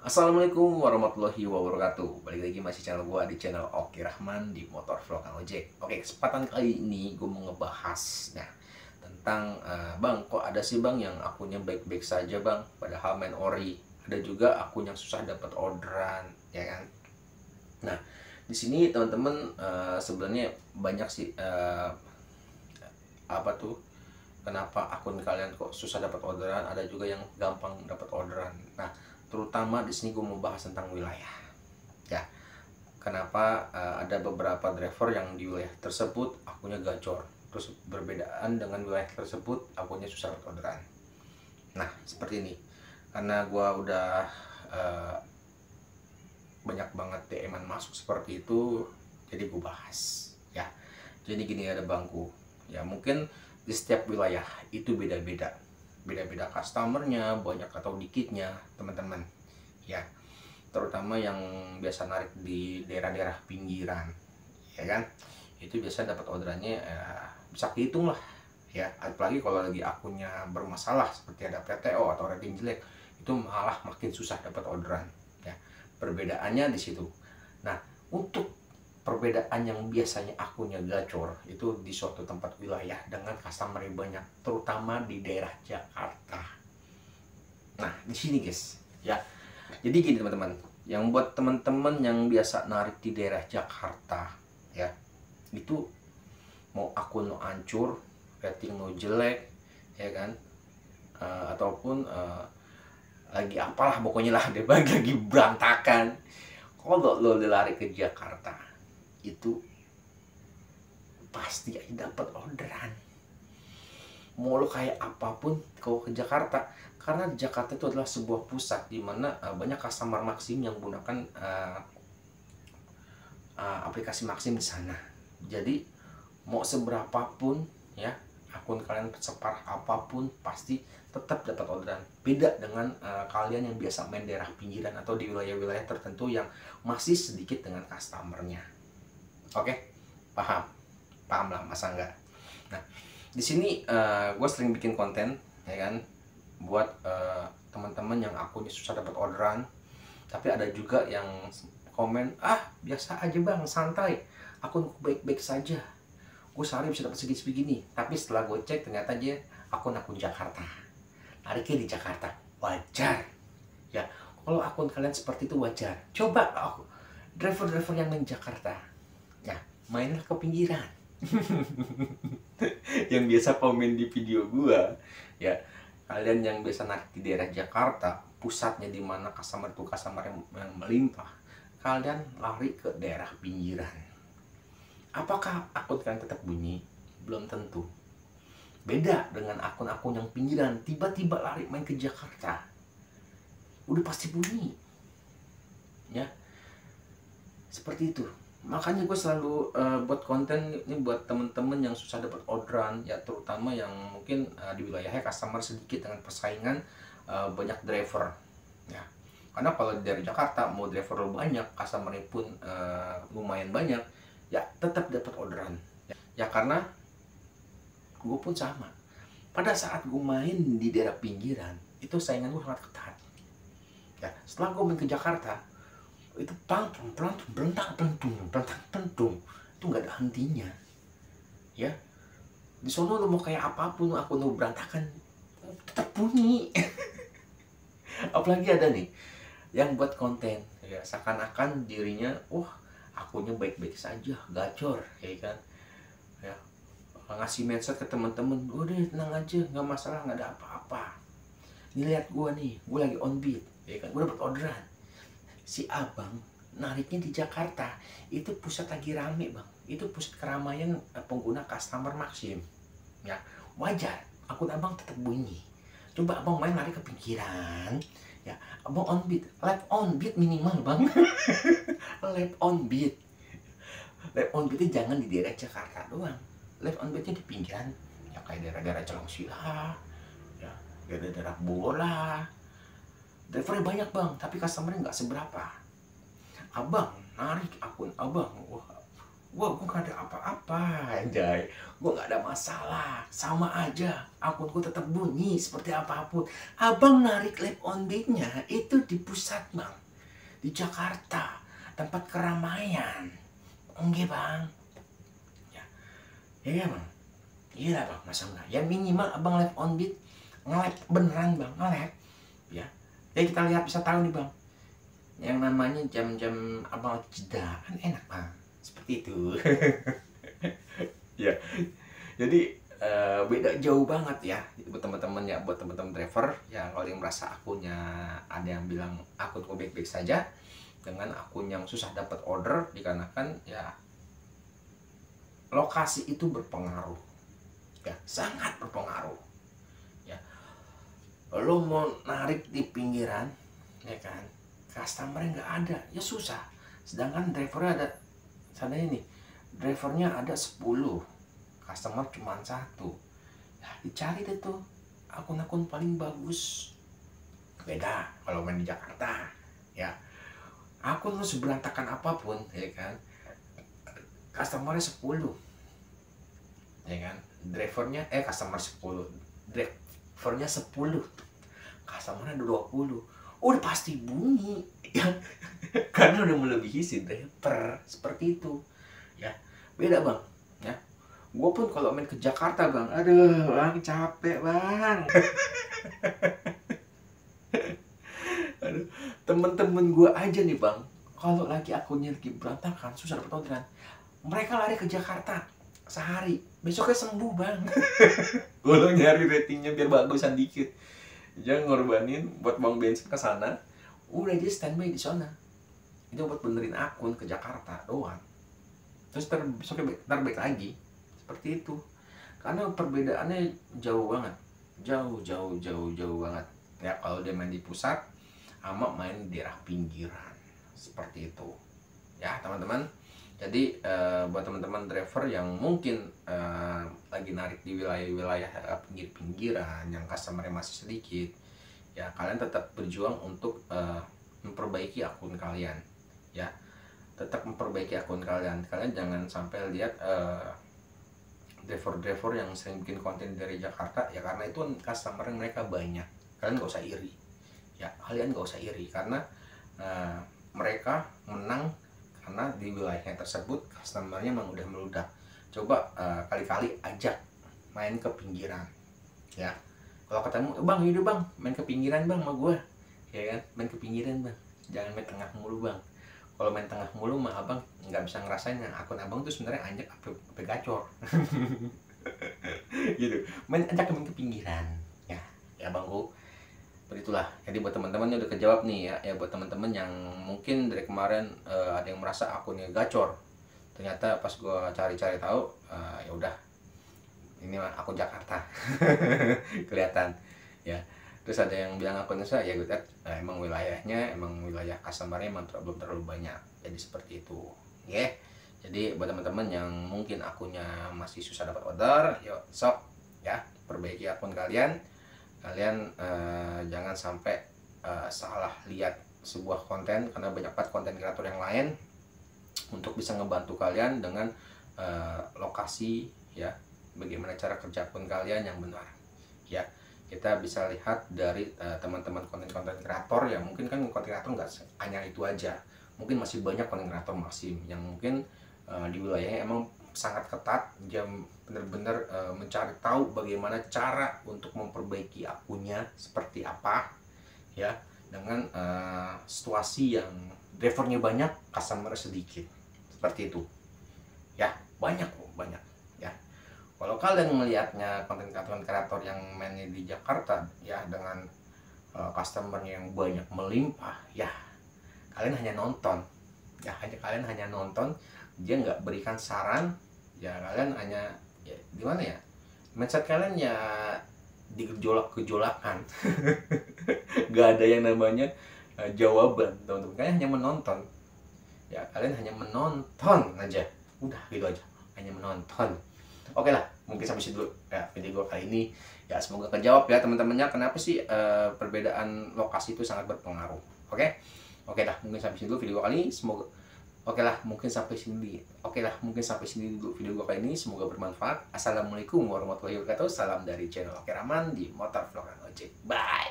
Assalamualaikum warahmatullahi wabarakatuh. Balik lagi masih channel gua di channel Oki Rahman di Motor Vlog Kang Ojek. Oke, kesempatan kali ini gue mau ngebahas tentang bang, kok ada sih bang yang akunnya baik-baik saja bang, padahal main ori. Ada juga akun yang susah dapat orderan, ya kan? Nah, di sini teman-teman sebenarnya banyak sih apa tuh? Kenapa akun kalian kok susah dapat orderan? Ada juga yang gampang dapat orderan. Nah, terutama di sini gue mau bahas tentang wilayah. Ya, kenapa ada beberapa driver yang di wilayah tersebut akunnya gacor, terus berbedaan dengan wilayah tersebut akunnya susah dapat orderan. Nah, seperti ini. Karena gue udah eh, banyak banget DM-an masuk seperti itu, jadi gue bahas. Ya, jadi gini, ada bangku. Ya, mungkin di setiap wilayah itu beda-beda customernya, banyak atau dikitnya teman-teman, ya, terutama yang biasa narik di daerah-daerah pinggiran, ya kan, itu biasa dapat orderannya bisa dihitung lah, ya, apalagi kalau lagi akunnya bermasalah seperti ada PTO atau rating jelek, itu malah makin susah dapat orderan, ya, perbedaannya di situ. Nah, untuk perbedaan yang biasanya akunnya gacor itu di suatu tempat wilayah dengan customer yang banyak, terutama di daerah Jakarta. Nah, di sini guys, ya. Jadi gini teman-teman, yang buat teman-teman yang biasa narik di daerah Jakarta, ya, itu mau akun lo hancur, rating lo jelek, ya kan, ataupun lagi apalah pokoknya lah, dia lagi berantakan, kalau lo lari ke Jakarta itu pasti aja dapat orderan, mau lo kayak apapun kalau ke Jakarta, karena Jakarta itu adalah sebuah pusat di mana banyak customer Maxim yang menggunakan aplikasi Maxim di sana. Jadi mau seberapapun, ya, akun kalian separah apapun pasti tetap dapat orderan. Beda dengan kalian yang biasa main daerah pinggiran atau di wilayah-wilayah tertentu yang masih sedikit dengan customernya. Oke, paham? Paham lah, masa enggak? Nah, di sini gue sering bikin konten, ya kan, buat teman-teman yang akunnya susah dapat orderan, tapi ada juga yang komen, biasa aja bang, santai, akun baik-baik saja, gue sehari bisa dapat segini-segini. Tapi setelah gue cek ternyata dia akun-akun Jakarta, nariknya di Jakarta. Wajar, ya, kalau akun kalian seperti itu wajar. Coba aku driver-driver yang main Jakarta, ya, mainlah ke pinggiran. Yang biasa komen di video gua, ya, kalian yang biasa narik di daerah Jakarta, pusatnya di mana customer yang melimpah, kalian lari ke daerah pinggiran. Apakah akun kalian tetap bunyi? Belum tentu. Beda dengan akun-akun yang pinggiran, tiba-tiba lari main ke Jakarta, udah pasti bunyi, ya, seperti itu. Makanya gue selalu buat konten ini buat temen-temen yang susah dapat orderan, ya, terutama yang mungkin di wilayahnya customer sedikit dengan persaingan banyak driver, ya. Karena kalau dari Jakarta mau driver lo banyak, customernya pun lumayan banyak, ya, tetap dapat orderan, ya, karena gue pun sama. Pada saat gue main di daerah pinggiran itu saingan gue sangat ketat, ya. Setelah gue main ke Jakarta itu pelantung itu nggak ada hentinya, ya. Di sono lo mau kayak apapun aku lo berantakan tetap bunyi. Apalagi ada nih yang buat konten, ya, seakan-akan dirinya akunnya baik-baik saja, gacor, ya kan, ya, ngasih mindset ke teman-teman, udah tenang aja, nggak masalah, nggak ada apa-apa, ini lihat gue nih, gue lagi on beat, ya kan, gue dapet orderan. Si abang nariknya di Jakarta, itu pusat lagi rame bang, itu pusat keramaian pengguna customer Maxim, ya, wajar akun abang tetap bunyi. Coba abang main narik ke pinggiran, ya, abang on beat, lap on beat minimal bang. Lap on beat, lap on beatnya jangan di daerah Jakarta doang, lap on beatnya di pinggiran, ya, kayak daerah-daerah Celengsi, ya, daerah-daerah Bola. Drivernya banyak bang, tapi customernya nggak seberapa. Abang narik akun abang, Wah, gue gak ada apa-apa, anjay. Gue gak ada masalah, sama aja. Akunku tetap bunyi seperti apapun. Abang narik lap on beat-nya itu di pusat, bang. Di Jakarta, tempat keramaian. Enggak, bang. Ya, iya, bang. Iya, bang. Masa enggak? Ya minimal abang lap on beat. Nge-lap beneran, bang. Nge-lap. Ya. Jadi kita lihat, bisa tahu nih, bang. Yang namanya jam-jam abang lagi jeda. Kan enak, bang. Seperti itu. Ya, jadi beda jauh banget ya buat teman-teman ya, buat teman-teman driver yang kalau yang merasa akunnya ada yang bilang akunku baik-baik saja dengan akun yang susah dapat order, dikarenakan ya lokasi itu berpengaruh ya, sangat berpengaruh ya. Lo mau narik di pinggiran ya kan, customer nggak ada ya susah, sedangkan drivernya ada, sana ini drivernya ada 10, customer cuma 1. Ya, dicari deh tuh akun-akun paling bagus. Beda kalau main di Jakarta ya, akun lu seberantakan apapun ya kan, customernya 10 ya kan, drivernya customer 10, drivernya 10, customernya 20, udah pasti bunyi ya. Karena udah melebihi si driver, seperti itu ya. Beda bang ya, gue pun kalau main ke Jakarta bang, aduh bang capek bang. Aduh, temen-temen gue aja nih bang, kalau lagi akunnya lagi berantakan, susah dapet orderan, mereka lari ke Jakarta sehari, besoknya sembuh bang. Kalau nyari ratingnya biar bagusan dikit, jangan ngorbanin buat bang bensin ke sana, udah aja standby di sana, itu buat benerin akun ke Jakarta doang, terus besoknya balik lagi, seperti itu. Karena perbedaannya jauh banget, jauh banget ya kalau dia main di pusat sama main di daerah pinggiran, seperti itu ya teman-teman. Jadi buat teman-teman driver yang mungkin lagi narik di wilayah-wilayah pinggir-pinggiran yang customernya masih sedikit ya, kalian tetap berjuang untuk memperbaiki akun kalian ya, tetap memperbaiki akun kalian. Kalian jangan sampai lihat driver-driver yang sering bikin konten dari Jakarta ya, karena itu customer mereka banyak. Kalian gak usah iri ya, kalian gak usah iri karena mereka menang karena di wilayahnya tersebut customernya memang udah meludak. Coba kali-kali ajak main ke pinggiran ya, kalau ketemu bang yaudah bang main ke pinggiran bang sama gue ya kan, main ke pinggiran bang, jangan main tengah mulu bang. Kalau main tengah mulu mah abang nggak bisa ngerasain yang akun abang tuh sebenarnya anjak apa gacor. Gitu, main ke pinggiran ya, ya bangku. Begitulah. Jadi buat teman-teman udah kejawab nih ya, buat teman-teman yang mungkin dari kemarin ada yang merasa akunnya gacor, ternyata pas gua cari-cari tahu ya udah ini mah akun Jakarta. Kelihatan ya. Terus ada yang bilang akunnya saya ya gue emang wilayahnya, emang wilayah customernya emang belum terlalu banyak, jadi seperti itu ya. Jadi buat teman-teman yang mungkin akunnya masih susah dapat order, yuk sok ya perbaiki akun kalian. Kalian jangan sampai salah lihat sebuah konten, karena banyak banget konten kreator yang lain untuk bisa ngebantu kalian dengan lokasi ya, bagaimana cara kerja akun kalian yang benar ya. Kita bisa lihat dari teman-teman konten-konten kreator ya, mungkin kan konten kreator nggak hanya itu aja, mungkin masih banyak konten kreator masih yang mungkin di wilayahnya emang sangat ketat, jam benar-benar mencari tahu bagaimana cara untuk memperbaiki akunnya seperti apa ya, dengan situasi yang drivernya banyak, customer sedikit, seperti itu ya. Banyak ya. Kalau kalian melihatnya konten kreator yang mainnya di Jakarta ya, dengan customernya yang banyak melimpah ya, kalian hanya nonton ya, kalian hanya nonton, dia nggak berikan saran ya, kalian hanya ya gimana ya, mindset kalian ya digejolak-gejolakan. Gak ada yang namanya jawaban teman-teman, kalian hanya menonton ya, kalian hanya menonton aja, udah gitu aja, hanya menonton. Oke lah, mungkin sampai situ ya video gue kali ini ya, semoga kejawab ya teman-temannya kenapa sih perbedaan lokasi itu sangat berpengaruh. Oke dah, mungkin sampai situ video gue kali ini, semoga Oke lah, mungkin sampai sini. Oke lah, mungkin sampai sini dulu video gua kali ini. Semoga bermanfaat. Assalamualaikum warahmatullahi wabarakatuh. Salam dari channel Oke Rahman di Motor Vlog Ojek. Bye.